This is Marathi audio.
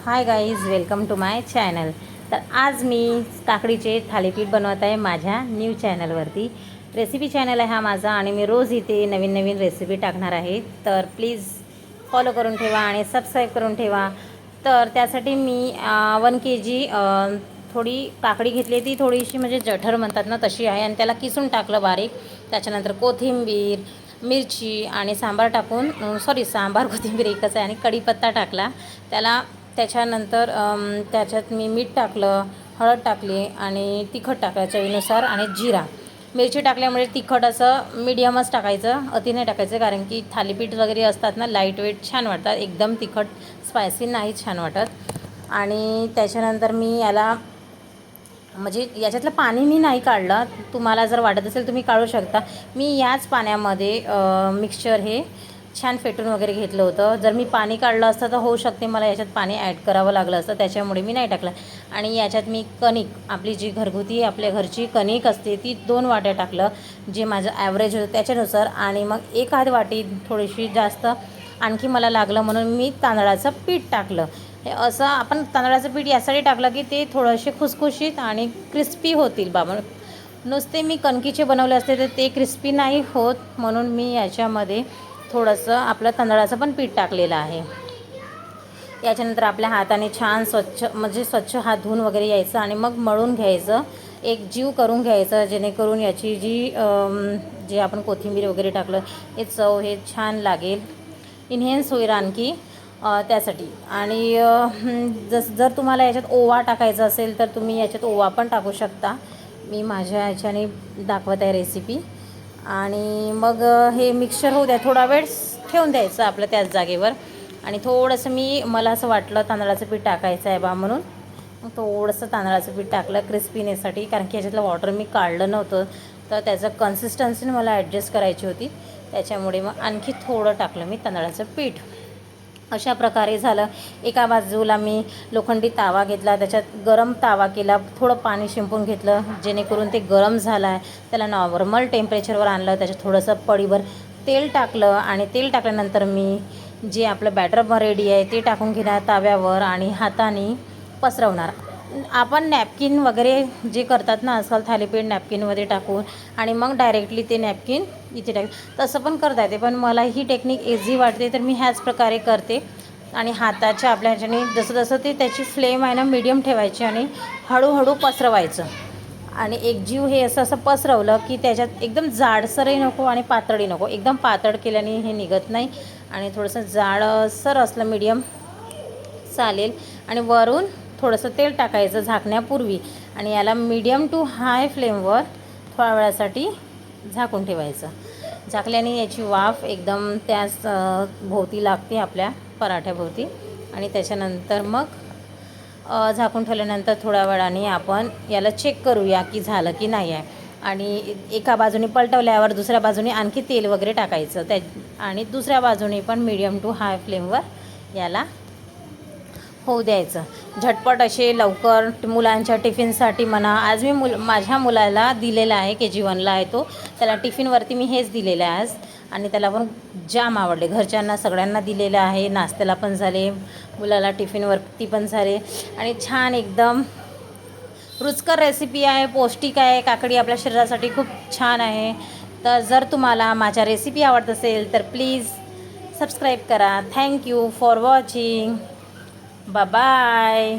High guys, welcome to my channel. तर आज मी काकडीचे थालीपीठ बनवत आहे माझ्या न्यू चॅनलवरती. रेसिपी चॅनल आहे हा माझा आणि मी रोज इथे नवीन नवीन रेसिपी टाकणार आहे. तर प्लीज फॉलो करून ठेवा आणि सबस्क्राईब करून ठेवा. तर त्यासाठी मी 1 kg थोडी काकडी घेतली. ती थोडीशी म्हणजे जठर म्हणतात ना तशी आहे आणि त्याला किसून टाकलं बारीक. त्याच्यानंतर कोथिंबीर, मिरची आणि सांबार टाकून सांबार कोथिंबीर एकच आहे आणि कढीपत्ता टाकला त्याच्यानंतर त्याच्यात मी मीठ टाकलं, हळद टाकली आणि तिखट टाकलं चवीनुसार आणि जिरा. मिरची टाकल्यामुळे तिखट असं मीडियमच टाकायचं, अति नाही टाकायचं, कारण की थालीपीठ वगैरे असतात ना लाईट वेट छान वाटतात, एकदम तिखट स्पायसी नाही छान वाटत. आणि त्याच्यानंतर मी याला म्हणजे याच्यातलं पाणी मी नाही काढलं. तुम्हाला जर वाटत असेल तुम्ही काढू शकता. मी याच पाण्यामध्ये मिक्सचर हे छान फेटून वगैरे घेतलं होतं. जर मी पाणी काढलं असतं तर होऊ शकते मला याच्यात पाणी ॲड करावं लागलं असतं, त्याच्यामुळे मी नाही टाकलं. आणि याच्यात मी कणिक, आपली जी घरगुती आपल्या घरची कणिक असते ती 2 वाट्या टाकलं, जे माझं ॲव्हरेज होतं त्याच्यानुसार. आणि मग 1/2 वाटी थोडीशी जास्त आणखी मला लागलं म्हणून मी तांदळाचं पीठ टाकलं. हे असं आपण तांदळाचं पीठ यासाठी टाकलं की ते थोडेसे खुसखुशीत आणि क्रिस्पी होतील बाबा. नुसते मी कणकीचे बनवले असते तर ते क्रिस्पी नाही होत, म्हणून मी याच्यामध्ये थोडंसं आपलं तांदळाचं पण पीठ टाकलेलं आहे. याच्यानंतर आपल्या हाताने छान स्वच्छ हात धुवून वगैरे यायचं आणि मग मळून घ्यायचं, एक जीव करून घ्यायचं, जेणेकरून याची जे आपण कोथिंबीर वगैरे टाकलं हे चव हे छान लागेल, इन्हेन्स होईल आणखी त्यासाठी. आणि जर तुम्हाला याच्यात ओवा टाकायचा असेल तर तुम्ही याच्यात ओवा पण टाकू शकता. मी माझ्या ह्याच्याने दाखवत आहे रेसिपी. आणि मग हे मिक्सचर होऊ द्या, थोडा वेळ ठेवून द्यायचं आपलं त्याच जागेवर. आणि थोडंसं मला असं वाटलं तांदळाचं पीठ टाकायचं आहे म्हणून मग थोडंसं तांदळाचं पीठ टाकलं क्रिस्पीनेससाठी, कारण की याच्यातलं वॉटर मी काढलं नव्हतं, तर त्याचं कन्सिस्टन्सी मला ॲडजस्ट करायची होती, त्याच्यामुळे मग आणखी थोडं टाकलं मी तांदळाचं पीठ. अशा प्रकारे झालं. एका बाजूला मी लोखंडी तावा घेतला, त्याच्यात गरम तावा केला, थोडं पाणी शिंपून घेतलं जेणेकरून ते गरम झालं आहे, त्याला नॉर्मल टेम्परेचरवर आणलं. त्याच्यात थोडंसं पळीभर तेल टाकलं आणि तेल टाकल्यानंतर मी जे आपलं बॅटर रेडी आहे ते टाकून घेणार ताव्यावर आणि हाताने पसरवणार. आपण नॅपकिन वगैरे जे करतात ना आजकाल थालीपीठ नॅपकिनमध्ये टाकून आणि मग डायरेक्टली ते नॅपकिन इथे तसं पण करता येते, पण मला ही टेक्निक इझी वाटते तर मी ह्याच प्रकारे करते. आणि हाताच्या आपल्या ह्याच्याने जसं ते त्याची फ्लेम आहे ना मीडियम ठेवायची आणि हळूहळू पसरवायचं. आणि एकजीव हे असं पसरवलं की त्याच्यात एकदम जाडसरही नको आणि पातळही नको, एकदम पातळ केल्याने हे निघत नाही. आणि थोडंसं जाडसर असलं मीडियम चालेल. आणि वरून थोडंसं तेल टाकायचं झाकण्यापूर्वी आणि याला मीडियम टू हाय फ्लेमवर थोड्या वेळासाठी झाकून ठेवायचं. झाकल्याने याची वाफ एकदम त्याच भोवती लागते, आपल्या पराठ्याभोवती. आणि त्याच्यानंतर मग झाकून ठेवल्यानंतर थोड्या वेळाने आपण याला चेक करूया की झालं की नाही आहे. आणि एका बाजूने पलटवल्यावर दुसऱ्या बाजूने आणखी तेल वगैरे टाकायचं आणि दुसऱ्या बाजूने पण मीडियम टू हाय फ्लेमवर याला होऊ द्यायचं. झटपट असे लवकर मुलांच्या टिफिनसाठी म्हणा. आज मी माझ्या मुलाला दिलेला आहे, KG 1ला आहे तो, त्याला टिफिनवरती मी हेच दिलेलं आहे आज आणि त्याला पण जाम आवडले. घरच्यांना सगळ्यांना दिलेलं आहे, नाश्त्याला पण झाले, मुलाला टिफिनवरती पण झाले. आणि छान एकदम रुचकर रेसिपी आहे, पौष्टिक आहे. काकडी आपल्या शरीरासाठी खूप छान आहे. तर जर तुम्हाला माझ्या रेसिपी आवडत असेल तर प्लीज सबस्क्राईब करा. Thank you for watching. Bye bye.